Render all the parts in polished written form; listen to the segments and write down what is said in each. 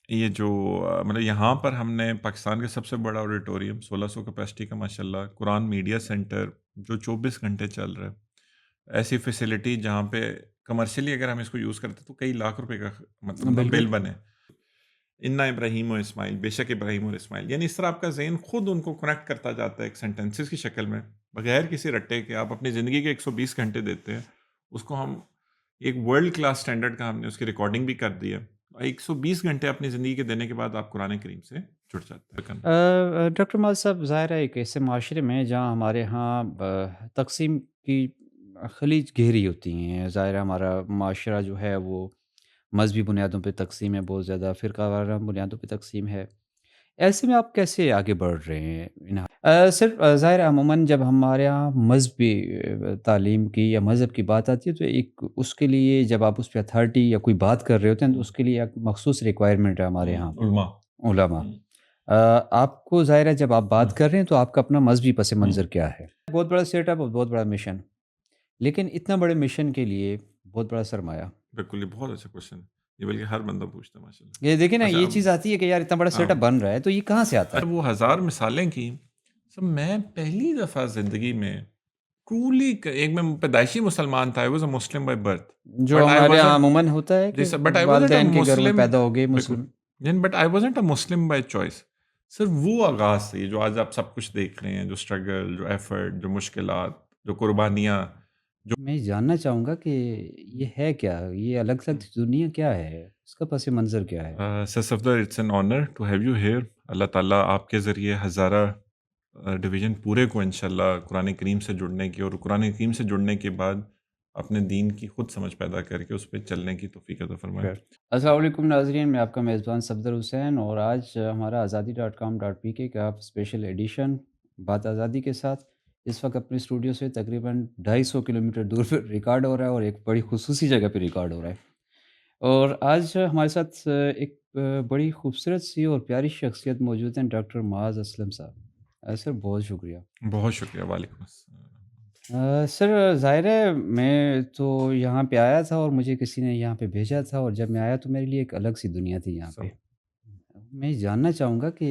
یہ جو مطلب یہاں پر ہم نے پاکستان کا سب سے بڑا آڈیٹوریم 1600 کیپیسٹی کا ماشاءاللہ قرآن میڈیا سینٹر جو 24 گھنٹے چل رہا ہے، ایسی فیسلٹی جہاں پہ کمرشلی اگر ہم اس کو یوز کرتے تو کئی لاکھ روپے کا مطلب نا بالکل بل بنے۔ انا ابراہیم و اسماعیل، بے شک ابراہیم اور اسماعیل، یعنی اس طرح آپ کا ذہن خود ان کو کنیکٹ کرتا جاتا ہے ایک سینٹنسز کی شکل میں، بغیر کسی رٹے کے آپ اپنی زندگی کے 120 گھنٹے دیتے ہیں۔ اس کو ہم ایک ورلڈ کلاس سٹینڈرڈ کا ہم نے اس کی ریکارڈنگ بھی کر دی ہے۔ 120 گھنٹے اپنی زندگی کے دینے کے بعد آپ قرآن کریم سے جڑ جاتے ہیں۔ ڈاکٹر معاذ صاحب، ظاہر ہے ایک ایسے معاشرے میں جہاں ہمارے ہاں تقسیم کی خلیج گہری ہوتی ہیں۔ ظاہر ہے ہمارا معاشرہ جو ہے وہ مذہبی بنیادوں پہ تقسیم ہے، بہت زیادہ فرقہ وارانہ بنیادوں پہ تقسیم ہے۔ ایسے میں آپ کیسے آگے بڑھ رہے ہیں صرف ظاہر ہے عموماً جب ہمارے یہاں مذہبی تعلیم کی یا مذہب کی بات آتی ہے تو ایک اس کے لیے جب آپ اس پہ اتھارٹی یا کوئی بات کر رہے ہوتے ہیں تو اس کے لیے ایک مخصوص ریکوائرمنٹ ہے ہمارے یہاں علماء۔ علماء۔ آپ کو ظاہر ہے جب آپ بات کر رہے ہیں تو آپ کا اپنا مذہبی پس منظر کیا ہے؟ بہت بڑا سیٹ اپ اور بہت بڑا مشن، لیکن اتنا بڑے مشن کے لیے بہت بڑا سرمایہ۔ بالکل، یہ بہت اچھا کوشچن ہے، یہ بلکہ ہر بندہ پوچھتا ہے ماشاءاللہ۔ یہ دیکھیں نا، اچھا یہ چیز آتی ہے کہ یار اتنا بڑا سیٹ اپ بن رہا ہے تو یہ کہاں سے آتا اگر وہ 1000 مثالیں کی، سب میں پہلی دفعہ زندگی میں ٹرولی ایک میں پیدائشی مسلمان تھا، I was a Muslim by birth ہے جو but I ہمارے یہاں wasn't عموماً ہوتا ہے جی کہ سر but I wasn't a والدین کے گھر میں Muslim پیدا ہو گئے بالکل مسلم؟ but I wasn't a Muslim by choice۔ صرف وہ آغاز سے جو آج آپ سب کچھ دیکھ رہے ہیں، جو اسٹرگل، جو ایفرٹ، جو مشکلات، جو قربانیاں، جو میں جاننا چاہوں گا کہ یہ ہے کیا، یہ الگ الگ دنیا کیا ہے، اس کا پس منظر کیا ہے؟ Sir Safdar it's an honour to have you here. اللہ تعالیٰ آپ کے ذریعے ہزارہ ڈویژن پورے کو انشاءاللہ قرآن کریم سے جڑنے کی اور قرآن کریم سے جڑنے کے بعد اپنے دین کی خود سمجھ پیدا کر کے اس پہ چلنے کی توفیق عطا فرمائے۔ السلام علیکم ناظرین، میں آپ کا میزبان صفدر حسین، اور آج ہمارا آزادی.com.pk کا اسپیشل ایڈیشن بات آزادی کے ساتھ اس وقت اپنے اسٹوڈیو سے تقریباً 250 کلومیٹر دور پہ ریکارڈ ہو رہا ہے، اور ایک بڑی خصوصی جگہ پہ ریکارڈ ہو رہا ہے۔ اور آج ہمارے ساتھ ایک بڑی خوبصورت سی اور پیاری شخصیت موجود ہیں، ڈاکٹر معاذ اسلم صاحب۔ سر بہت شکریہ۔ بہت شکریہ، وعلیکم السلام۔ سر ظاہر ہے میں تو یہاں پہ آیا تھا اور مجھے کسی نے یہاں پہ بھیجا تھا، اور جب میں آیا تو میرے لیے ایک الگ سی دنیا تھی یہاں پہ۔ میں جاننا چاہوں گا کہ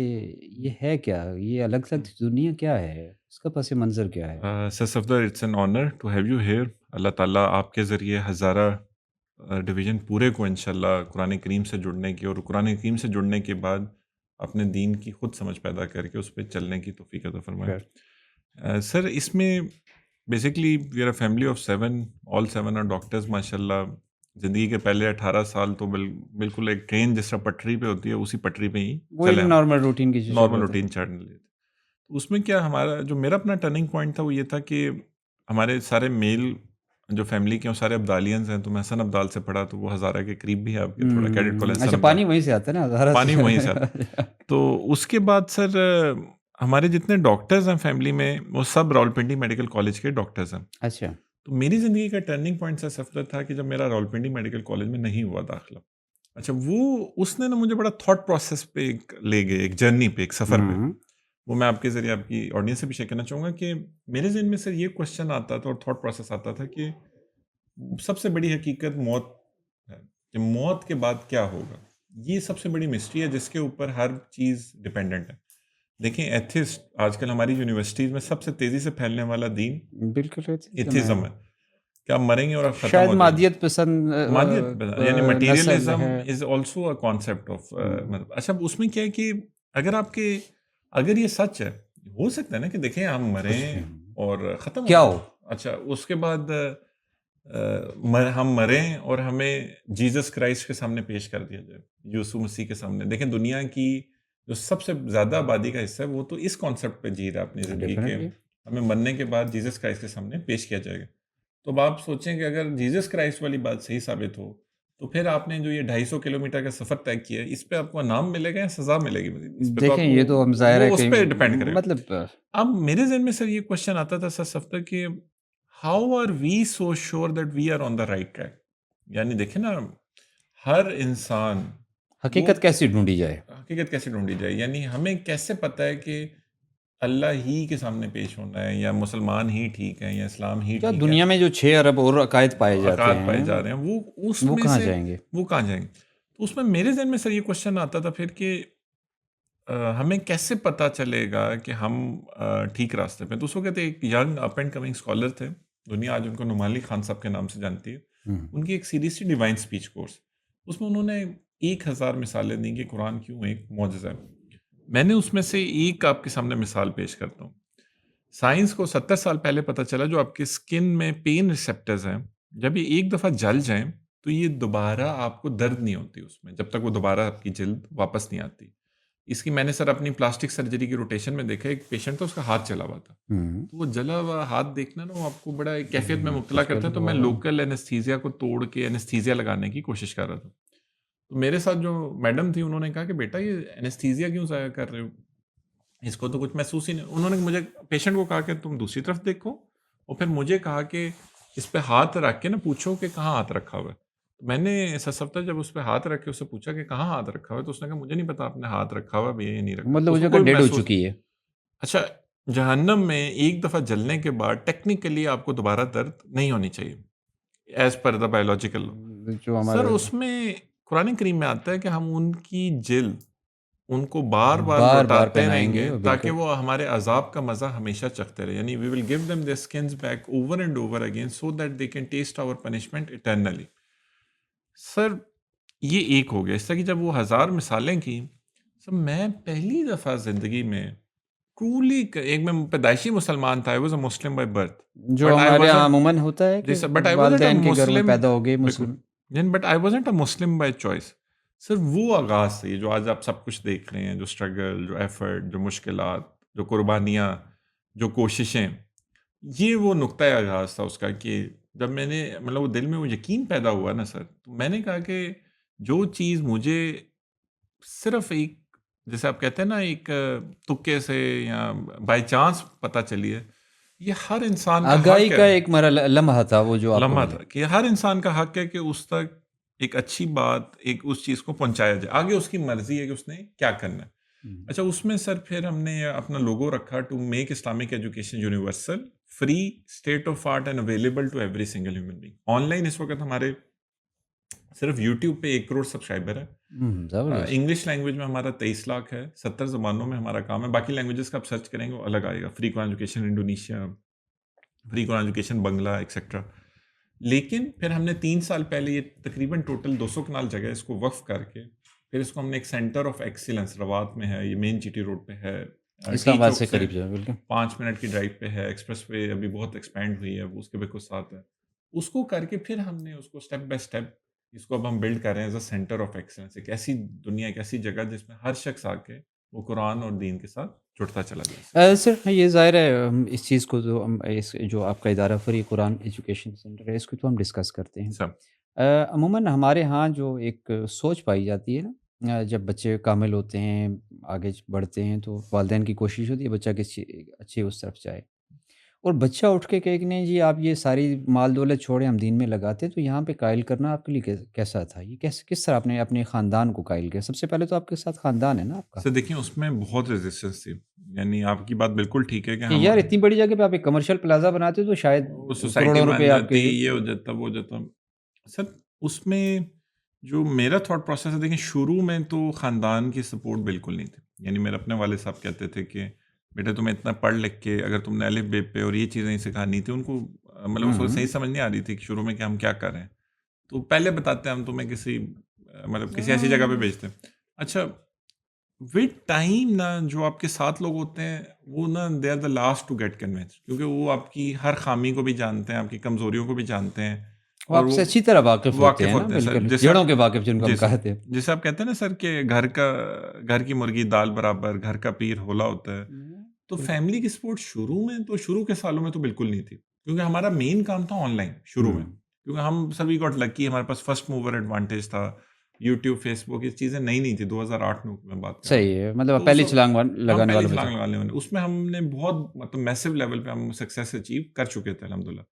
یہ ہے کیا، یہ الگ الگ دنیا کیا ہے، اس کا پس منظر کیا ہے؟ Sir Safdar it's an honour to have you here. اللہ تعالیٰ آپ کے ذریعے ہزارہ ڈویژن پورے کو انشاءاللہ قرآن کریم سے جڑنے کی اور قرآن کریم سے جڑنے کے بعد اپنے دین کی خود سمجھ پیدا کر کے اس پہ چلنے کی توفیق عطا فرمائے۔ سر اس میں basically we are a family of 7، all 7 are doctors ماشاءاللہ۔ زندگی کے پہلے 18 سال تو بالکل ایک ٹرین جس طرح پٹری پہ ہوتی ہے اسی پٹری پہ ہی وہ ایک چلے ہم، نارمل روٹین کی نارمل روٹین چڑھنے لیے تھے۔ تو اس میں کیا ہمارا جو میرا اپنا ٹرننگ پوائنٹ تھا وہ یہ تھا کہ ہمارے سارے میل جو فیملی کے ہیں وہ سارے ابدالیئنز ہیں، تو میں حسن ابدال سے پڑھا تو وہ ہزارہ کے قریب بھی ہے آپ کے، تھوڑا کریڈٹ کالج اچھا، پانی وہیں سے آتا ہے نا ہزارہ پانی سے؟ وہیں سے آتا ہے۔ تو اس کے بعد سر ہمارے جتنے ڈاکٹرز ہیں فیملی میں وہ سب راولپنڈی میڈیکل کالج کے ڈاکٹرز ہیں۔ اچھا، تو میری زندگی کا ٹرننگ پوائنٹ سر صفدر تھا کہ جب میرا راولپنڈی میڈیکل کالج میں نہیں ہوا داخلہ۔ اچھا، وہ اس نے نا مجھے بڑا تھاٹ پروسیس پہ لے گئے، ایک جرنی پہ، ایک سفر پہ۔ وہ میں آپ کے ذریعے آپ کی آڈینس سے بھی شیئر کرنا چاہوں گا کہ میرے ذہن میں سر یہ کوشچن آتا تھا اور تھاٹ پروسیس آتا تھا کہ سب سے بڑی حقیقت موت ہے، کہ موت کے بعد کیا ہوگا۔ یہ سب سے بڑی مسٹری ہے جس کے اوپر ہر چیز ڈیپینڈنٹ ہے۔ دیکھیں ایتھسٹ آج کل ہماری یونیورسٹیز میں سب سے تیزی سے پھیلنے والا دین بالکل ایتھزم ہے، کہ آپ مریں گے اور آپ ختم شاید ہو جائیں گے۔ مادیت پسند مادیت یعنی نسل مٹیریلزم ہے۔ Is also a concept of مطلب۔ اچھا، اس میں کیا ہے کہ اگر یہ سچ ہے، ہو سکتا ہے نا کہ دیکھیں ہم مریں اور ختم کیا ہو ہو؟ اچھا اس کے بعد ہم مریں اور ہمیں جیزس کرائسٹ کے سامنے پیش کر دیا جائے، یسوع مسیح کے سامنے۔ دیکھیں دنیا کی جو سب سے زیادہ آبادی کا حصہ ہے وہ تو اس کانسیپٹ پہ جی رہا ہے اپنی زندگی کے، ہمیں مرنے کے بعد جیزس کرائسٹ کے سامنے پیش کیا جائے گا۔ تو اب آپ سوچیں کہ اگر جیزس کرائسٹ والی بات صحیح ثابت ہو تو پھر آپ نے جو یہ 250 کلومیٹر کا سفر طے کیا ہے، اس پہ آپ کو انعام ملے گا یا سزا ملے گی؟ اس پہ دیکھیں یہ تو ہم ظاہر ہے وہ اس کہ پہ ڈیپینڈ کرے گا۔ مطلب اب میرے ذہن میں سر یہ کوشچن آتا تھا سر صفدر کہ how are we so sure that we are on the right track? یعنی دیکھیں نا، ہر انسان حقیقت کیسے ڈھونڈی جائے؟ حقیقت کیسے ڈھونڈی جائے؟ یعنی ہمیں کیسے پتہ ہے کہ اللہ ہی کے سامنے پیش ہونا ہے، یا مسلمان ہی ٹھیک ہیں، یا اسلام ہی کیا ٹھیک ہے؟ دنیا میں جو 6 ارب اور عقائد پائے جاتے پائے جا رہے ہیں وہ اس وہ میں کہاں سے جائیں گے؟ وہ کہاں جائیں گے؟ تو اس میں میرے ذہن میں سر یہ کوشچن آتا تھا پھر کہ ہمیں کیسے پتا چلے گا کہ ہم ٹھیک راستے پہ. تو اس وقت ایک young up and coming scholar تھے, دنیا آج ان کو نمالی خان صاحب کے نام سے جانتی ہے. ہوں، ان کی ایک سیریز تھی ڈیوائن اسپیچ کورس. اس میں انہوں نے 1000 مثالیں دیں کہ قرآن کیوں ایک معجزہ ہے. میں نے اس میں سے ایک آپ کے سامنے مثال پیش کرتا ہوں. سائنس کو 70 سال پہلے پتہ چلا جو آپ کے اسکن میں پین ریسیپٹرز ہیں, جب یہ ایک دفعہ جل جائیں تو یہ دوبارہ آپ کو درد نہیں ہوتی اس میں جب تک وہ دوبارہ آپ کی جلد واپس نہیں آتی. اس کی میں نے سر اپنی پلاسٹک سرجری کی روٹیشن میں دیکھا, ایک پیشنٹ تھا اس کا ہاتھ چلا ہوا تھا. ہوں، تو وہ جلا ہوا ہاتھ دیکھنا نا وہ آپ کو بڑا ایک کیفیت میں مبتلا ڈفیکلٹ کرتا ہے. تو میں ہوگا۔ لوکل اینستھیزیا کو توڑ کے اینستھیزیا لگانے کی کوشش کر رہا تھا. تو میرے ساتھ جو میڈم تھی انہوں نے کہا کہ بیٹا یہ اینستھیزیا کیوں ضائع کر رہے ہو, اس کو تو کچھ محسوس ہی نہیں. انہوں نے مجھے پیشنٹ کو کہا کہ تم دوسری طرف دیکھو, اور پھر مجھے کہا کہ اس پہ ہاتھ رکھ کے نا پوچھو کہ کہاں ہاتھ رکھا ہوا ہے. تو میں نے ایسا ہفتہ جب اس پہ ہاتھ رکھ کے اس سے پوچھا کہ کہاں ہاتھ رکھا ہوا ہے, تو اس نے کہا مجھے نہیں پتا آپ نے ہاتھ رکھا ہوا بھی ہے یا نہیں رکھا. مطلب تو وہ اس کو جگہ کوئی ڈیڈ ہو محسوس. چکی ہے۔ اچھا, جہنم میں ایک دفعہ جلنے کے بعد ٹیکنیکلی آپ کو دوبارہ درد نہیں ہونی چاہیے ایز پر دا بایولوجیکل لا. جو سر ہمارے اس میں قرآن کریم میں آتا ہے کہ ہم ان کی جلد ان کو بار بار بار لوٹاتے پہنائیں رہیں گے گے، تاکہ بالکل۔ وہ ہمارے عذاب کا مزہ ہمیشہ چکھتے رہے. یعنی we will give them their skins back over and over again so that they can taste our punishment eternally. سر یہ ایک ہو گیا. اس طرح کی جب وہ 1000 مثالیں کی, سر میں پہلی دفعہ زندگی میں ٹرولی ایک میں پیدائشی مسلمان تھا. I was a Muslim by birth. جو But I ہمارے یہاں wasn't, عموماً ہوتا ہے جی کہ سر, but I wasn't a والدین کے گھر میں Muslim. پیدا ہو گئے بالکل. مسلم۔ But I wasn't a Muslim by choice. سر وہ آغاز سے جو آج آپ سب کچھ دیکھ رہے ہیں, جو اسٹرگل, جو ایفرٹ, جو مشکلات, جو قربانیاں, جو کوششیں, یہ وہ نقطۂ آغاز تھا اس کا کہ جب میں نے مطلب وہ دل میں وہ یقین پیدا ہوا نا سر, تو میں نے کہا کہ جو چیز مجھے صرف ایک جیسے آپ کہتے ہیں نا ایک تکے سے یا بائی چانس پتہ چلی ہے, یہ ہر انسان کا آگاہی حق کا ہے. ایک مرحلہ لمحہ تھا وہ جو آپ کو لمحہ ملا۔ تھا کہ ہر انسان کا حق ہے کہ اس تک ایک اچھی بات, ایک اس چیز کو پہنچایا جائے. آگے اس کی مرضی ہے کہ اس نے کیا کرنا ہے. اچھا, اس میں سر پھر ہم نے اپنا لوگو رکھا to make Islamic education universal, free, state of art and available to every single human being. Online اس وقت ہمارے صرف یوٹیوب پہ 1 کروڑ سبسکرائبر ہے. زبردست۔ انگلش لینگویج میں ہمارا 23 لاکھ ہے. 70 زبانوں میں ہمارا کام ہے. باقی لینگویجز کا آپ سرچ کریں گے وہ الگ آئے گا. فری قرآن ایجوکیشن انڈونیشیا, فری قرآن ایجوکیشن بنگلہ ایکسیٹرا. لیکن پھر ہم نے 3 سال پہلے یہ تقریباً ٹوٹل 200 کنال جگہ اس کو وقف کر کے پھر اس کو ہم نے ایک سینٹر آف ایکسیلنس روات میں ہے, یہ مین جی ٹی روڈ پہ ہے, اسلام آباد سے قریب جو ہے، بالکل۔ 5 منٹ کی ڈرائیو پہ ہے. ایکسپریس وے ابھی بہت ایکسپینڈ ہوئی ہے, وہ اس کے بالکل ساتھ ہے. اس کو کر کے پھر ہم نے اس کو اسٹیپ بائی اسٹیپ اس کو اب ہم بلڈ کر رہے ہیں as a centre of excellence, ایک ایسی دنیا, ایک ایسی جگہ جس میں ہر شخص آ کے وہ قرآن اور دین کے ساتھ جڑتا چلا جائے. سر یہ ظاہر ہے اس چیز کو جو آپ کا ادارہ فری قرآن ایجوکیشن سینٹر ہے اس کو تو ہم ڈسکس کرتے ہیں. سب عموماً ہمارے ہاں جو ایک سوچ پائی جاتی ہے نا، جب بچے کامل ہوتے ہیں، آگے بڑھتے ہیں، تو والدین کی کوشش ہوتی ہے بچہ کس اچھی اس طرف جائے، اور بچہ اٹھ کے کہے کہ نہیں جی آپ یہ ساری مال دولت چھوڑیں ہم دین میں لگاتے، تو یہاں پہ قائل کرنا آپ کے لیے کیسا تھا؟ یہ کس طرح آپ نے اپنے خاندان کو قائل کیا؟ سب سے پہلے تو آپ کے ساتھ خاندان ہے نا آپ کا، سے دیکھیں اس میں بہت ریزسٹنس تھی. یعنی آپ کی بات بالکل ٹھیک ہے کہ کہ ہم یار اتنی بڑی جگہ پہ آپ ایک کمرشل پلازا بناتے تو شاید سوسائٹی کروڑوں مان روپے آپ جاتی, کے۔ یہ ہو جاتا, وہ ہو جاتا. سر اس میں جو میرا تھاٹ پروسیس ہے, دیکھیں شروع میں تو خاندان کی سپورٹ بالکل نہیں تھی. یعنی میرے اپنے والد صاحب کہتے تھے کہ بیٹا تمہیں اتنا پڑھ لکھ کے اگر تم نے الف بے پہ اور یہ چیزیں سکھانی تھی, ان کو مطلب اس وقت صحیح سمجھ نہیں آ رہی تھی کہ شروع میں کہ ہم کیا کر رہے ہیں. تو پہلے بتاتے ہیں ہم تمہیں کسی مطلب کسی ایسی جگہ پہ بھیجتے ہیں. اچھا ود ٹائم نا جو آپ کے ساتھ لوگ ہوتے ہیں وہ نا they are the last to get convince, کیونکہ وہ آپ کی ہر خامی کو بھی جانتے ہیں, آپ کی کمزوریوں کو بھی جانتے ہیں, وہ آپ سے اچھی طرح واقف ہوتے ہیں نا، سر. بالکل جیسے جڑوں کے واقف جن کو ہم کہتے ہیں۔ جیسے آپ کہتے ہیں نا سر کہ گھر کی مرغی دال برابر, گھر کا پیر ہولا ہوتا ہے. تو فیملی کی سپورٹ شروع کے سالوں میں تو بالکل نہیں تھی, کیونکہ ہمارا مین کام تھا آن لائن شروع میں, کیونکہ ہم سبھی گاٹ لکی, ہمارے پاس فرسٹ موور ایڈوانٹیج تھا. یوٹیوب, فیس بک, یہ چیزیں نہیں تھی. 2008 میں بات کر رہا ہوں. صحیح ہے، مطلب پہلی چھلانگ لگانے والے اس میں ہم نے بہت مطلب میسو لیول پہ ہم سکسیس اچیو کر چکے تھے الحمدللہ.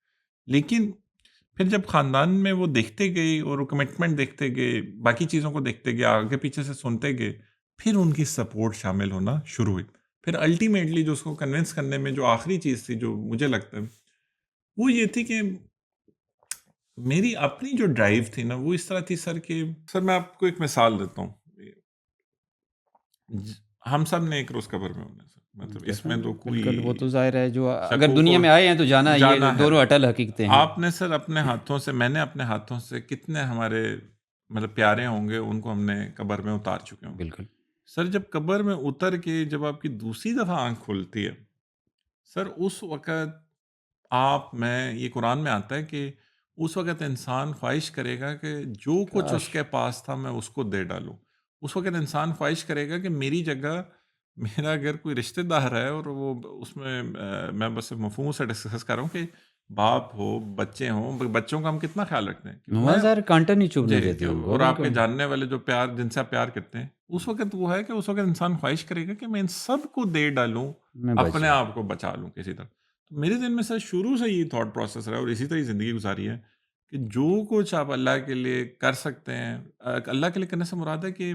لیکن پھر جب خاندان میں وہ دیکھتے گئے اور وہ کمٹمنٹ دیکھتے گئے, باقی چیزوں کو دیکھتے گئے, آگے پیچھے سے سنتے گئے, پھر ان کی سپورٹ شامل ہونا شروع ہوئی. پھر الٹیمیٹلی جو اس کو کنونس کرنے میں جو آخری چیز تھی جو مجھے لگتا ہے وہ یہ تھی کہ میری اپنی جو ڈرائیو تھی نا وہ اس طرح تھی سر کہ سر میں آپ کو ایک مثال دیتا ہوں. ہم سب نے ایک روز قبر میں ہونا ہے سر، مطلب اس میں تو بالکل، وہ کوئی تو ظاہر ہے جو اگر شک دنیا و میں آئے ہیں تو جانا ہے، یہ جانا ہے. دونوں اٹل حقیقتیں ہیں۔ آپ نے سر اپنے ہاتھوں سے، میں نے اپنے ہاتھوں سے کتنے ہمارے مطلب پیارے ہوں گے ان کو ہم نے قبر میں اتار چکے ہوں گے. بالکل، سر جب قبر میں اتر کے جب آپ کی دوسری دفعہ آنکھ کھلتی ہے سر، اس وقت آپ میں یہ قرآن میں آتا ہے کہ اس وقت انسان خواہش کرے گا کہ جو کچھ اس کاش! کے پاس تھا میں اس کو دے ڈالوں. اس وقت انسان خواہش کرے گا کہ میری جگہ میرا اگر کوئی رشتہ دار ہے اور وہ اس میں میں بس مفہوم سے ڈسکس کر رہا ہوں کہ باپ ہو، بچے ہوں، بچوں کا ہم کتنا خیال رکھتے ہیں کہ وہاں میں ظاہر کانٹا نہیں چبھنے جی کہ دیتے ان کو، اور آپ کے بالکل، جاننے والے جو پیار جن سے آپ پیار کرتے ہیں اس وقت وہ ہے کہ اس وقت انسان خواہش کرے گا کہ میں ان سب کو دے ڈالوں، میں بچ اپنے جاؤں۔ آپ کو بچا لوں کسی طرح. تو میرے دل میں سر شروع سے یہ تھاٹ پروسیس رہا اور اسی طرح زندگی گزاری ہے کہ جو کچھ آپ اللہ کے لیے کر سکتے ہیں، اللہ کے لیے کرنے سے مراد ہے کہ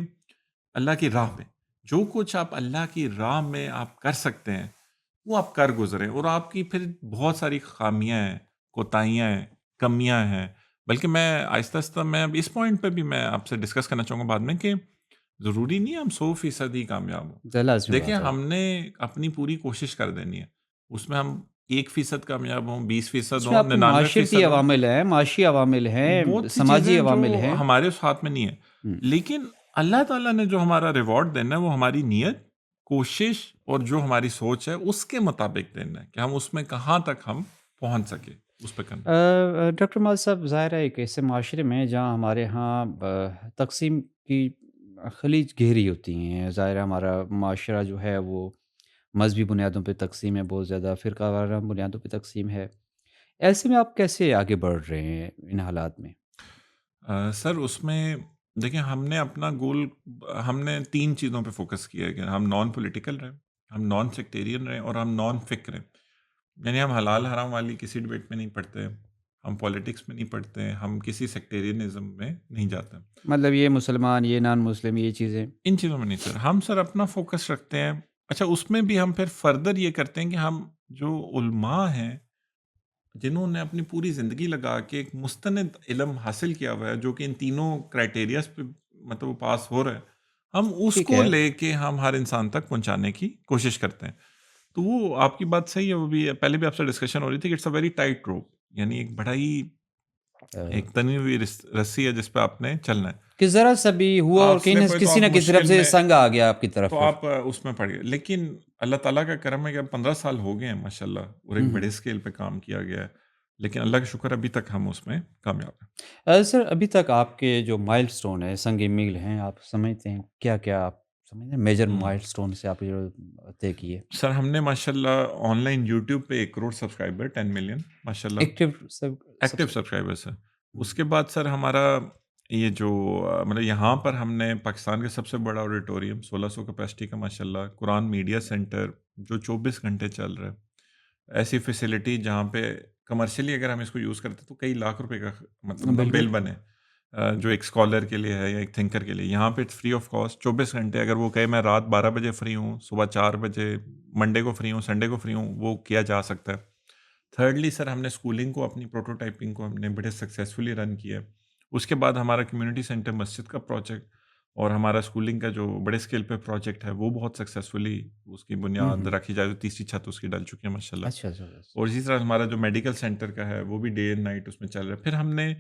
اللہ کی راہ میں جو کچھ آپ اللہ کی راہ میں آپ کر سکتے ہیں وہ آپ کر گزریں. اور آپ کی پھر بہت ساری خامیاں ہیں، کوتاہیاں ہیں، کمیاں ہیں. بلکہ میں آہستہ آہستہ میں اب اس پوائنٹ پہ بھی میں آپ سے ڈسکس کرنا چاہوں گا بعد میں کہ ضروری نہیں ہم 100% ہی کامیاب ہوں. لازمی دیکھیں بات ہے۔ ہم نے اپنی پوری کوشش کر دینی ہے، اس میں ہم 1% کامیاب ہوں، 20% اس میں ہوں، آپ کے معاشرتی 99% ہوں. عوامل ہیں، معاشی عوامل ہیں، بہت سی سماجی چیزیں جو عوامل ہیں۔ ہمارے اس ہاتھ میں نہیں ہے. ہوں۔ لیکن اللہ تعالیٰ نے جو ہمارا ریوارڈ دینا ہے وہ ہماری نیت، کوشش اور جو ہماری سوچ ہے اس کے مطابق دینا ہے کہ ہم اس میں کہاں تک ہم پہنچ سکے اس پہ کرنا. ڈاکٹر معاذ صاحب، ظاہر ہے ایک ایسے معاشرے میں جہاں ہمارے ہاں تقسیم کی خلیج گہری ہوتی ہیں، ظاہر ہے ہمارا معاشرہ جو ہے وہ مذہبی بنیادوں پہ تقسیم ہے، بہت زیادہ فرقہ وارانہ بنیادوں پہ تقسیم ہے۔ ایسے میں آپ کیسے آگے بڑھ رہے ہیں ان حالات میں؟ سر اس میں دیکھیں ہم نے اپنا گول، ہم نے 3 چیزوں پہ فوکس کیا ہے کہ ہم نان پولیٹیکل رہیں، ہم نان سیکٹیرین رہیں اور ہم نان فکر رہیں. یعنی ہم حلال حرام والی کسی ڈبیٹ میں نہیں پڑھتے، ہم پولیٹکس میں نہیں پڑھتے، ہم کسی سیکٹیرینزم میں نہیں جاتے. مطلب یہ مسلمان، یہ نان مسلم، یہ چیزیں؟ ان چیزوں میں نہیں سر، ہم سر اپنا فوکس رکھتے ہیں. اچھا اس میں بھی ہم پھر فردر یہ کرتے ہیں کہ ہم جو علماء ہیں جنہوں نے اپنی پوری زندگی لگا کے ایک مستند علم حاصل کیا ہوا ہے جو کہ ان تینوں کرائٹیریاز پہ مطلب وہ پاس ہو رہا ہے، ہم اس ٹھیک کو ہے۔ لے کے ہم ہر انسان تک پہنچانے کی کوشش کرتے ہیں. تو وہ آپ کی بات صحیح ہے، وہ بھی پہلے بھی آپ سے ڈسکشن ہو رہی تھی کہ اٹس اے ویری ٹائٹ روپ، یعنی ایک بڑا ہی ایک تنی ہوئی رسی ہے جس پہ آپ نے چلنا ہے. کہ ذرا سا بھی ہوا اور آپ کہیں سلپ ہوئے تو کسی آپ نہ کسی طرف مشکل سے میں، سنگ آ گیا آپ کی طرف تو پھر۔ آپ اس میں پڑ گئے. لیکن اللہ تعالیٰ کا کرم ہے کہ اب 15 سال ہو گئے ہیں ماشاء اللہ اور ایک بڑے اسکیل پہ کام کیا گیا ہے. لیکن اللہ کا شکر ابھی تک ہم اس میں کامیاب ہیں. سر ابھی تک آپ کے جو مائل سٹون ہے، سنگ میل ہیں، آپ سمجھتے ہیں کیا کیا آپ سمجھتے ہیں میجر ہوں. مائل سٹون سے آپ جو طے کیے؟ سر ہم نے ماشاء اللہ آن لائن یوٹیوب پہ 1 کروڑ سبسکرائبر، 10 ملین ماشاء اللہ ایکٹیو سب ایکٹیو سبسکرائبرس ہیں. اس کے بعد سر ہمارا یہ جو مطلب یہاں پر ہم نے پاکستان کا سب سے بڑا آڈیٹوریم 1600 کیپیسٹی کا ماشاء اللہ قرآن میڈیا سینٹر جو 24 گھنٹے چل رہا ہے. ایسی فیسلٹی جہاں پہ کمرشلی اگر ہم اس کو یوز کرتے تو کئی لاکھ روپے کا مطلب نا بالکل بل بنے، جو ایک اسکالر کے لیے ہے یا ایک تھنکر کے لیے. یہاں پہ فری آف کاسٹ 24 گھنٹے، اگر وہ کہے میں رات 12 بجے فری ہوں، صبح 4 بجے، منڈے کو فری ہوں، سنڈے کو فری ہوں، وہ کیا جا سکتا ہے. تھرڈلی سر ہم نے اسکولنگ کو، اپنی پروٹوٹائپنگ کو ہم نے بڑے سکسیزفلی رن کیا ہے. اس کے بعد ہمارا کمیونٹی سینٹر مسجد کا پروجیکٹ اور ہمارا اسکولنگ کا جو بڑے اسکیل پہ پروجیکٹ ہے وہ بہت سکسیزفلی اس کی بنیاد رکھی جائے تو تیسری چھت اس کی ڈل چکی ہے ماشاء اللہ. اچھا اچھا اور اسی طرح ہمارا جو میڈیکل سینٹر کا ہے وہ بھی ڈے اینڈ نائٹ اس میں چل رہا ہے. پھر ہم نے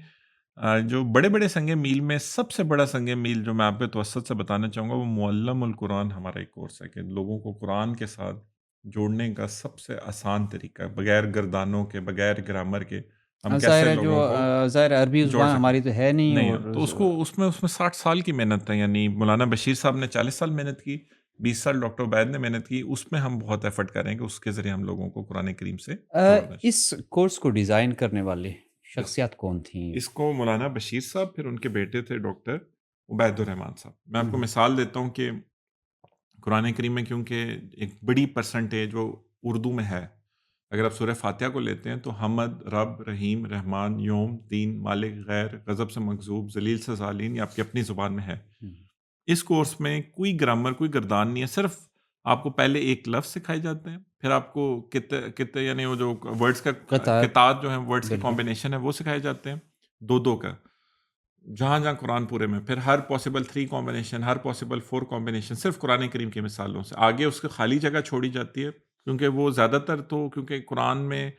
جو بڑے بڑے سنگ میل میں سب سے بڑا سنگ میل جو میں آپ کے توسط سے بتانا چاہوں گا وہ معلم القرآن ہمارا ایک کورس ہے کہ لوگوں کو قرآن کے ساتھ جوڑنے کا سب سے آسان طریقہ، بغیر گردانوں کے، بغیر گرامر کے ہم ظاہر کیسے ہے جو لوگوں کو ظاہر ہے عربی جوڑ زبان سکیں. ہماری تو ہے نہیں، نہیں ہے اور تو اس میں 60 سال کی محنت ہے. یعنی مولانا بشیر صاحب نے 40 سال محنت کی، 20 سال ڈاکٹر عبید نے محنت کی. اس میں ہم بہت ایفرٹ کریں کہ اس کے ذریعے ہم لوگوں کو قرآن کریم سے جوڑ دیں. اس کورس کو ڈیزائن کرنے والے اس شخصیات کون تھیں؟ اس کو مولانا بشیر صاحب، پھر ان کے بیٹے تھے ڈاکٹر عبید الرحمان صاحب. میں آپ کو مثال دیتا ہوں کہ قرآن کریم میں کیونکہ ایک بڑی پرسنٹیج وہ اردو میں ہے. اگر آپ سورہ فاتحہ کو لیتے ہیں تو حمد، رب، رحیم، رحمان، یوم، دین، مالک، غیر، غضب سے مغضوب، ذلیل سے ذالین، یہ آپ کی اپنی زبان میں ہے. اس کورس میں کوئی گرامر، کوئی گردان نہیں ہے. صرف آپ کو پہلے ایک لفظ سکھائے جاتے ہیں، پھر آپ کو کتے یعنی وہ جو ورڈز کا قطعات، قطعات جو ہیں، ورڈز کے بالکل کمبینیشن ہے وہ سکھائے جاتے ہیں. دو کا، جہاں جہاں قرآن پورے میں، پھر ہر پاسبل 3 کمبینیشن، ہر پاسبل 4 کمبینیشن صرف قرآن کریم کی مثالوں سے، آگے اس کی خالی جگہ چھوڑی جاتی ہے، کیونکہ وہ زیادہ تر تو کیونکہ قرآن میں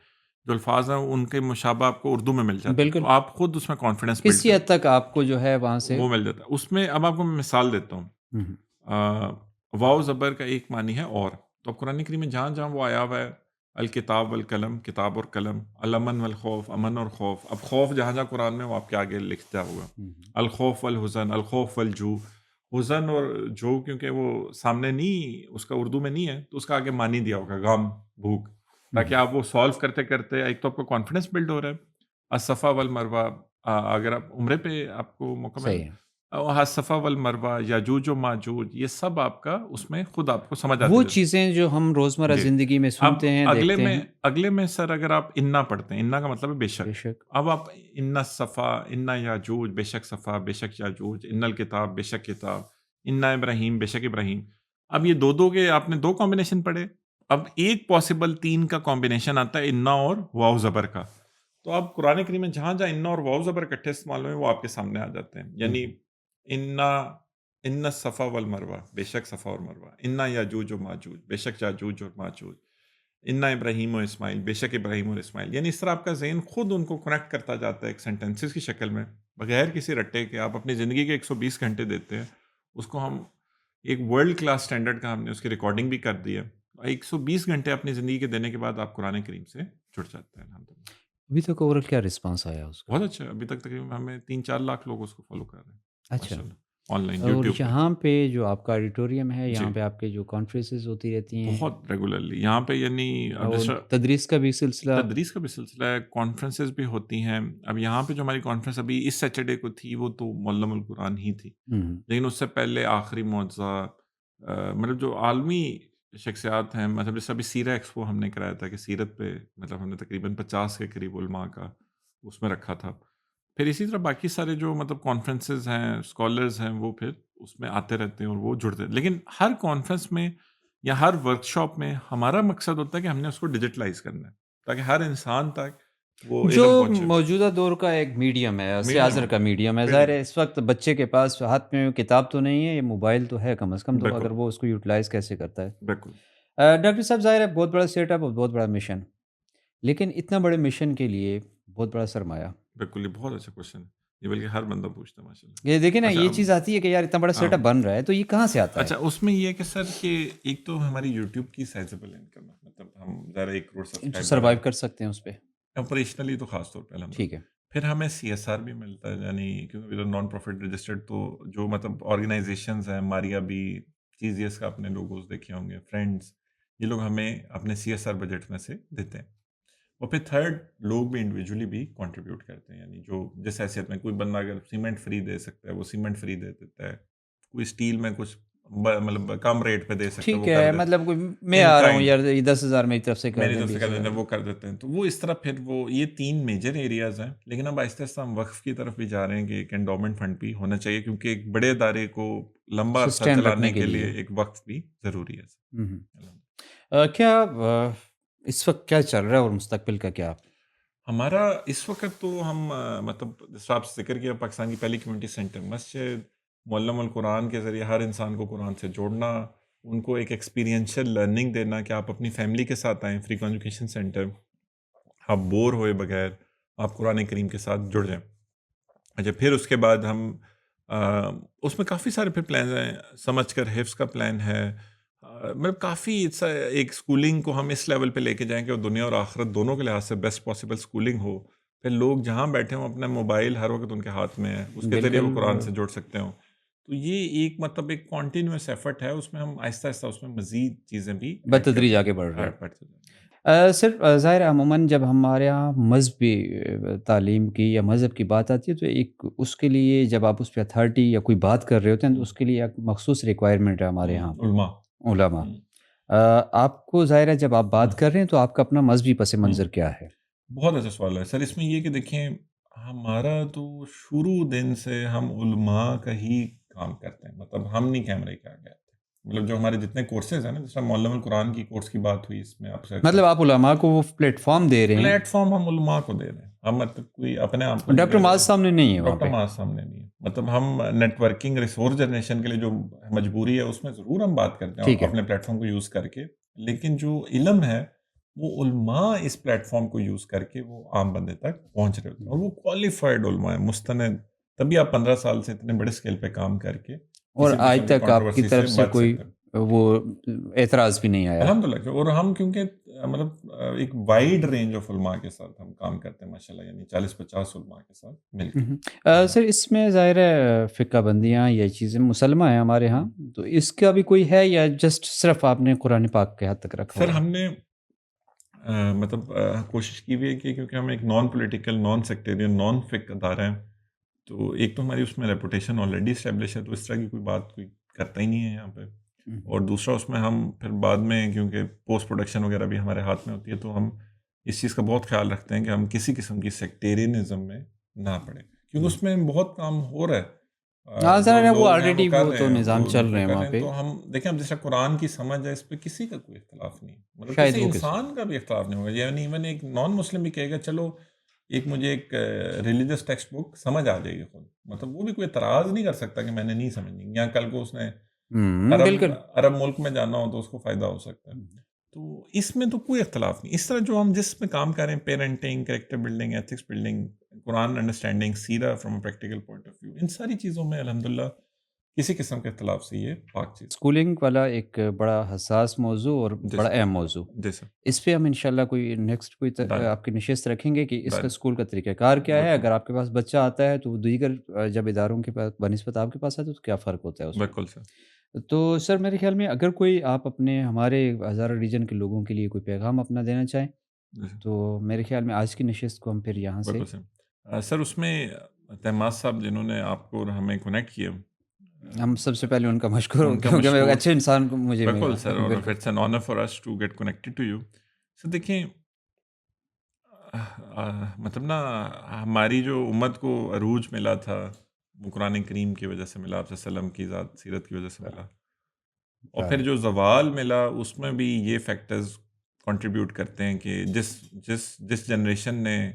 جو الفاظ ہیں ان کے مشابہ آپ کو اردو میں مل جاتے ہیں، بالکل، تو آپ خود اس میں کانفیڈنس بلڈ کسی حد کرتے تک آپ کو جو ہے وہاں ہیں، سے وہ مل جاتا ہے اس میں۔ اب آپ کو میں مثال دیتا ہوں، ہوں، واو زبر کا ایک معنی ہے اور، تو اب قرآن کریم میں جہاں جہاں وہ آیا ہوا ہے، الکتاب والقلم، کتاب اور قلم، الامن والخوف، امن اور خوف، اب خوف جہاں جہاں قرآن میں وہ آپ کے آگے لکھتا ہوگا، ہوں، الخوف والحزن، الخوف والجو، حزن اور جو کیونکہ وہ سامنے نہیں، اس کا اردو میں نہیں ہے تو اس کا آگے معنی دیا ہوگا غم، بھوک، ہوں، تاکہ آپ وہ سالو کرتے کرتے ایک تو آپ کو کانفیڈنس بلڈ ہو رہا ہے۔ الصفا والمروہ، اگر آپ عمرے پہ آپ کو موقع مل، صحیح ہے۔ الصفا والمروہ، یاجوج و ماجوج، یہ سب آپ کا اس میں خود آپ کو سمجھ وہ آتی ہے۔ چیزیں جو ہم روزمرہ جی، زندگی میں اب سنتے ہیں، اگلے دیکھتے میں ہیں، اگلے میں سر اگر آپ انا پڑھتے ہیں، انا کا مطلب ہے بے بے شک، شک، اب آپ ان صفا، انا یاجوج، بے شک صفا، بے شک یاجوج، ان الکتاب، بے شک کتاب، انا ابراہیم، بے شک ابراہیم، اب یہ دو کے آپ نے 2 کمبینیشن پڑھے، اب ایک پاسبل 3 کا کمبینیشن آتا ہے انا اور واو زبر کا، تو اب قرآن کریم میں جہاں جہاں انا اور واو زبر اکٹھے استعمال ہوئے وہ آپ کے سامنے آ جاتے ہیں، ہوں، یعنی انا، ان صفا والمروہ، بے شک صفا اور مروہ، انا یاجوج و ماجوج، بے شک یاجوج اور ماجوج، انا ابراہیم و اسماعیل، بے شک ابراہیم اور اسماعیل، یعنی اس طرح آپ کا ذہن خود ان کو کنیکٹ کرتا جاتا ہے ایک سینٹینسز کی شکل میں، بغیر کسی رٹے کے آپ اپنی زندگی کے 120 گھنٹے دیتے ہیں، اس کو ہم ایک ورلڈ کلاس سٹینڈرڈ کا ہم نے اس کی ریکارڈنگ بھی کر دی ہے، 120 گھنٹے اپنی زندگی کے دینے کے بعد آپ قرآن کریم سے جڑ جاتے ہیں الحمدللہ۔ ابھی تک اوورآل کیا رسپانس آیا اس کا؟ بہت اچھا ہے، ابھی تک تقریباً ہمیں 3-4 لاکھ لوگ اس کو فالو کر رہے ہیں اچھا، ماشاء اللہ، آن لائن اور یوٹیوب پہ۔ یہاں پہ جو آپ کا آڈیٹوریم ہے، جی، یہاں پہ آپ کے جو کانفرنسز ہوتی رہتی ہیں بہت ریگولرلی یہاں پہ، یعنی اب اور جیسا تدریس کا بھی سلسلہ؟ تدریس کا بھی سلسلہ ہے، کانفرنسز بھی ہوتی ہیں۔ اب یہاں پہ جو ہماری کانفرنس ابھی اس سیٹرڈے کو تھی وہ تو معلم القرآن ہی تھی، ہوں، لیکن اس سے پہلے آخری معجزہ، مطلب جو عالمی شخصیات ہیں، مطلب جیسے ابھی سیرہ ایکسپو ہم نے کرایا تھا کہ سیرت پہ مطلب ہم نے تقریباً 50 کے قریب علماء کا اس میں رکھا تھا، پھر اسی طرح باقی سارے جو مطلب کانفرنسز ہیں، اسکالرز ہیں، وہ پھر اس میں آتے رہتے ہیں اور وہ جڑتے ہیں، لیکن ہر کانفرنس میں یا ہر ورکشاپ میں ہمارا مقصد ہوتا ہے کہ ہم نے اس کو ڈیجیٹلائز کرنا ہے تاکہ ہر انسان تک وہ جو علم پہنچے۔ موجودہ دور کا ایک میڈیم ہے، عصر میڈیم حاضر کا میڈیم ہے، ظاہر بالکل ہے اس وقت بچے کے پاس ہاتھ میں کتاب تو نہیں ہے، یہ موبائل تو ہے کم از کم، تو بالکل اگر وہ اس کو یوٹیلائز کیسے کرتا ہے؟ بالکل ڈاکٹر صاحب، ظاہر ہے بہت بڑا سیٹ اپ اور بہت بڑا مشن، لیکن اتنا بڑے مشن کے لیے بہت بڑا سرمایہ، بالکل، یہ بہت اچھا کوشچن ہے، یہ بلکہ ہر بندہ پوچھتا ہے ماشاء یہ دیکھیں نا، اللہ۔ اچھا یہ اب چیز آتی ہے کہ یار اتنا بڑا سیٹ ہاں، اپ بن رہا ہے، تو یہ کہاں سے آتا ہے؟ اچھا اس میں یہ ہے کہ سر کہ ایک تو ہماری یوٹیوب کی سائزبل انکم ہے، مطلب ہم ذرا 1 کروڑ جو سبسکرائبر ہیں سروائیو کر سکتے ہیں اس پہ؟ آپریشنلی تو خاص طور پہ ٹھیک الحمدللہ، ہے، پھر ہمیں CSR بھی ملتا ہے، یعنی کیونکہ نان پروفٹ رجسٹرڈ، تو جو مطلب آرگنائزیشنز ہیں، ماریا بھی، TZS کا اپنے لوگوز دیکھے ہوں گے، فرینڈز، یہ لوگ ہمیں اپنے CSR بجٹ میں سے دیتے ہیں، اور پھر تھرڈ لوگ بھی انڈیویجولی بھی کنٹریبیوٹ کرتے ہیں، یعنی جو جس حیثیت میں کوئی بندہ اگر سیمنٹ فری دے سکتا ہے وہ سیمنٹ فری دے دیتا ہے، کوئی اسٹیل میں کچھ مطلب کم ریٹ پہ دے سکتا ہے ٹھیک وہ کر ہے، دیتا مطلب میں ہے، ان آ رہا ہوں کائنڈ، یار، یہ 10,000 میری طرف سے کر میری دیں، طرف سے کر 20,000 دیتے ہیں وہ کر دیتے ہیں، تو وہ اس طرح پھر وہ یہ 3 میجر ایریاز ہیں، لیکن اب آہستہ آہستہ ہم وقف کی طرف بھی جا رہے ہیں کہ ایک انڈومنٹ فنڈ بھی ہونا چاہیے، کیونکہ ایک بڑے ادارے کو لمبا عرصہ سسٹین رکھنے چلانے کے کے لیے۔ لیے ایک وقت بھی ضروری ہے۔ ہوں، کیا اس وقت کیا چل رہا ہے اور مستقبل کا کیا؟ ہمارا اس وقت تو ہم مطلب جس طرح آپ سے ذکر کیا، پاکستان کی پہلی کمیونٹی سینٹر مسجد، معلم القرآن کے ذریعے ہر انسان کو قرآن سے جوڑنا، ان کو ایک ایکسپیرینشیل لرننگ دینا کہ آپ اپنی فیملی کے ساتھ آئیں، فری کنوکیشن سینٹر، آپ بور ہوئے بغیر آپ قرآن کریم کے ساتھ جڑ جائیں۔ اچھا پھر اس کے بعد ہم اس میں کافی سارے پھر پلانز ہیں، سمجھ کر حفظ کا پلان ہے، مطلب کافی ایک سکولنگ کو ہم اس لیول پہ لے کے جائیں کہ وہ دنیا اور آخرت دونوں کے لحاظ سے بیسٹ پاسبل سکولنگ ہو، پھر لوگ جہاں بیٹھے ہوں اپنا موبائل ہر وقت ان کے ہاتھ میں ہے، اس کے ذریعے وہ بالکل، قرآن سے جڑ سکتے ہوں، تو یہ ایک مطلب ایک کنٹینیوس ایفرٹ ہے، اس میں ہم آہستہ آہستہ اس میں مزید چیزیں بھی ایڈ بتدریج کرتے آگے بڑھ رہے ہیں۔ بڑھتے جائیں گے۔ صرف ظاہر ہے عموماً جب ہمارے یہاں مذہبی تعلیم کی یا مذہب کی بات آتی ہے، تو ایک اس کے لیے جب آپ اس پہ اتھارٹی یا کوئی بات کر رہے ہوتے ہیں تو اس کے لیے ایک مخصوص ریکوائرمنٹ ہے ہمارے یہاں علماء۔ علماء۔ ہوں، آپ کو ظاہر ہے جب آپ ہوں، بات کر رہے ہیں تو آپ کا اپنا مذہبی پس ہوں۔ منظر کیا ہے؟ بہت اچھا سوال ہے سر، اس میں یہ کہ دیکھیں ہمارا تو شروع دن سے ہم علماء کا ہی کام کرتے ہیں، مطلب ہم نہیں کیمرے کے آگے آتے، مطلب جو ہمارے جتنے کورسز ہیں نا، جس طرح معلم القرآن کی کورس کی بات ہوئی اس میں آپ سے، مطلب آپ علماء کو وہ پلیٹ فارم دے رہے ہیں، پلیٹ فارم ہم علماء کو دے رہے ہیں. ہم مطلب کوئی اپنے آپ کو ڈاکٹر معاذ سامنے نہیں ہے وہاں ڈاکٹر پہ. معاذ سامنے نہیں ہے. مطلب ہم نیٹ ورکنگ ریسورس جنریشن کے لیے جو مجبوری ہے اس میں ضرور ہم بات کرتے ہیں ٹھیک ہے. اپنے پلیٹ فارم کو یوز کر کے، لیکن جو علم ہے وہ علماء اس پلیٹ فارم کو یوز کر کے وہ عام بندے تک پہنچ رہے ہوتے ہیں، اور وہ کوالیفائڈ علماء ہیں، مستند. تبھی آپ 15 سال سے اتنے بڑے اسکیل پہ کام کر کے اور کسی آج قسم کی تک آپ کی controversy طرف سے بچ کوئی سکتے ہیں. وہ اعتراض بھی نہیں آیا. الحمدللہ کہ، اور ہم کیونکہ مطلب ایک وائڈ رینج آف علماء کے ساتھ ہم کام کرتے ہیں ماشاءاللہ، یعنی 40-50 علماء کے ساتھ مل کے. سر اس میں ظاہر ہے فقہ بندیاں یہ چیزیں مسلمہ ہیں ہمارے ہاں، تو اس کا بھی کوئی ہے یا جسٹ صرف آپ نے قرآن پاک کے حد تک رکھا سر ہوا ہے؟ ہم نے مطلب کوشش کی ہوئی ہے کہ کیونکہ ہم ایک non political, non sectarian, non فک ادارہ ہیں، تو ایک تو ہماری اس میں ریپوٹیشن آلریڈی اسٹیبلش ہے، تو اس طرح کی کوئی بات کوئی کرتا ہی نہیں ہے یہاں پہ. اور دوسرا اس میں ہم پھر بعد میں کیونکہ پوسٹ پروڈکشن وغیرہ بھی ہمارے ہاتھ میں ہوتی ہے، تو ہم اس چیز کا بہت خیال رکھتے ہیں کہ ہم کسی قسم کی سیکٹیرینزم میں نہ پڑیں، کیونکہ اس میں بہت کام ہو رہا ہے. ہاں جو سر وہ لوگ ہیں آلریڈی کر وہ رہے تو ہیں، نظام وہ چل رہے ہیں کر وہاں رہے ہیں. پہ. تو ہم دیکھیں، اب جیسا قرآن کی سمجھ ہے اس پہ کسی کا کوئی اختلاف نہیں ہے، مطلب شاید کسی وہ انسان کا بھی اختلاف نہیں ہوگا. یعنی ایون ایک نان مسلم بھی کہے گا چلو ایک مجھے ایک ریلیجس ٹیکسٹ بک سمجھ آ جائے گی خود، مطلب وہ بھی کوئی اعتراض نہیں کر سکتا کہ میں نے نہیں سمجھنی، یا کل کو اس نے بالکل. عرب ملک میں جانا ہو تو اس کو فائدہ ہو سکتا ہے. تو اس میں تو کوئی اختلاف نہیں. اس طرح جو ہم جس میں کام کر رہے ہیں، parenting, character building, ethics building, Quran understanding, سیرہ from a practical point of view, ان ساری چیزوں میں الحمدللہ کسی قسم کے اختلاف سے یہ پاک چیز. اسکولنگ والا ایک بڑا حساس موضوع اور بڑا اہم موضوع، جی سر. اس پہ ہم انشاءاللہ کوئی نیکسٹ کوئی ڈن آپ کی نشست رکھیں گے کہ اس کا ڈن اسکول کا طریقہ کار کیا ہے. بالکل اگر آپ کے پاس بچہ آتا ہے تو وہ دیگر جب اداروں کے پاس بنسبت آپ کے پاس آتا ہے تو کیا فرق ہوتا ہے اس بالکل سر. میں. تو سر میرے خیال میں اگر کوئی آپ اپنے ہمارے ہزارہ ریجن کے لوگوں کے لیے کوئی پیغام اپنا دینا چاہیں جی سر. تو میرے خیال میں آج کی نشست کو ہم پھر یہاں سے. بالکل سر. سر اس میں تحماس صاحب جنہوں نے آپ کو اور ہمیں کنیکٹ کیا، ہم سب سے پہلے ان کا مشکور ہوں ان کا کیونکہ میں ایک مشکور. اچھے انسان کو مجھے بالکل سر، اور بالکل. It's an honour for us to get connected to you. Sir دیکھیں، مطلب نا ہماری جو امت کو عروج ملا تھا وہ قرآن کریم کی وجہ سے ملا، آپ صلی اللہ علیہ وسلم کی ذات سیرت کی وجہ سے ملا، اور پھر جو زوال ملا اس میں بھی یہ فیکٹرز کنٹریبیوٹ کرتے ہیں کہ جس جنریشن نے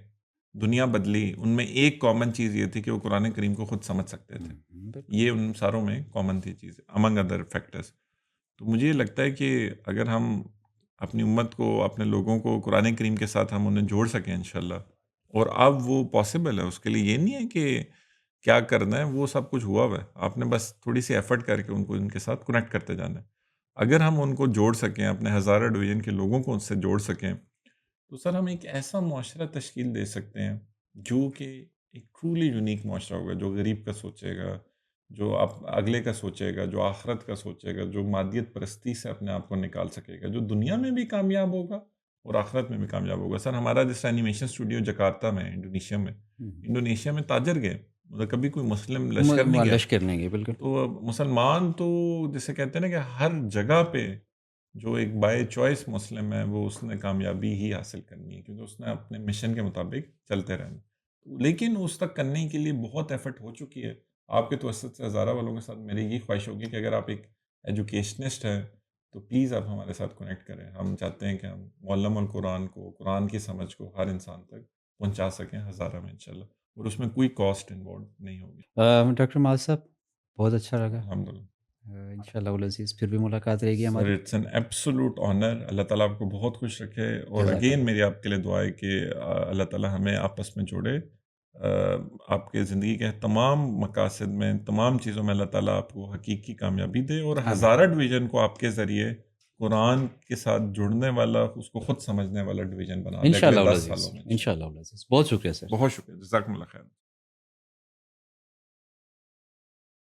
دنیا بدلی، ان میں ایک کامن چیز یہ تھی کہ وہ قرآن کریم کو خود سمجھ سکتے تھے. یہ ان ساروں میں کامن تھی چیز، امنگ ادر فیکٹرز. تو مجھے یہ لگتا ہے کہ اگر ہم اپنی امت کو، اپنے لوگوں کو قرآن کریم کے ساتھ ہم انہیں جوڑ سکیں انشاءاللہ، اور اب وہ پاسبل ہے. اس کے لیے یہ نہیں ہے کہ کیا کرنا ہے، وہ سب کچھ ہوا ہوا ہے، آپ نے بس تھوڑی سی ایفرٹ کر کے ان کو ان کے ساتھ کنیکٹ کرتے جانا ہے. اگر ہم ان کو جوڑ سکیں، اپنے ہزارہ ڈویژن کے لوگوں کو ان سے جوڑ سکیں، تو سر ہم ایک ایسا معاشرہ تشکیل دے سکتے ہیں جو کہ ایک ٹرولی یونیک معاشرہ ہوگا، جو غریب کا سوچے گا، جو اگلے کا سوچے گا، جو آخرت کا سوچے گا، جو مادیت پرستی سے اپنے آپ کو نکال سکے گا، جو دنیا میں بھی کامیاب ہوگا اور آخرت میں بھی کامیاب ہوگا. سر ہمارا جس اینیمیشن اسٹوڈیو جکارتا میں، انڈونیشیا میں تاجر گئے، مطلب کبھی کوئی مسلم لشکر نہیں گیا. لشکر نہیں گئے. بالکل. تو مسلمان تو جسے کہتے ہیں نا کہ ہر جگہ پہ جو ایک بائی چوائس مسلم ہے، وہ اس نے کامیابی ہی حاصل کرنی ہے، کیونکہ اس نے اپنے مشن کے مطابق چلتے رہنا. لیکن اس تک کرنے کے لیے بہت ایفرٹ ہو چکی ہے. آپ کے توسط سے ہزارہ والوں کے ساتھ میری یہ خواہش ہوگی کہ اگر آپ ایک ایجوکیشنسٹ ہیں تو پلیز آپ ہمارے ساتھ کنیکٹ کریں. ہم چاہتے ہیں کہ ہم معلم القرآن کو، قرآن کی سمجھ کو ہر انسان تک پہنچا سکیں ہزارہ میں انشاءاللہ، اور اس میں کوئی کاسٹ انوالو نہیں ہوگی. ڈاکٹر معاذ صاحب بہت اچھا لگا. الحمدللہ. انشاءاللہ العزیز پھر بھی ملاقات رہے گی سر ہماری. It's an absolute honour. اللہ تعالیٰ آپ کو بہت خوش رکھے، اور جزاک اگین اللہ. میری آپ کے لیے دعا ہے کہ اللہ تعالیٰ ہمیں آپس میں جوڑے. آپ کے زندگی کے تمام مقاصد میں، تمام چیزوں میں اللہ تعالیٰ آپ کو حقیقی کامیابی دے، اور آمین. ہزارہ ڈویژن کو آپ کے ذریعے قرآن کے ساتھ جڑنے والا، اس کو خود سمجھنے والا ڈویژن بنا دے انشاءاللہ اگلے 10 العزیز. سالوں میں. انشاءاللہ العزیز. بہت شکریہ سر. بہت شکریہ، جزاکم اللہ خیر.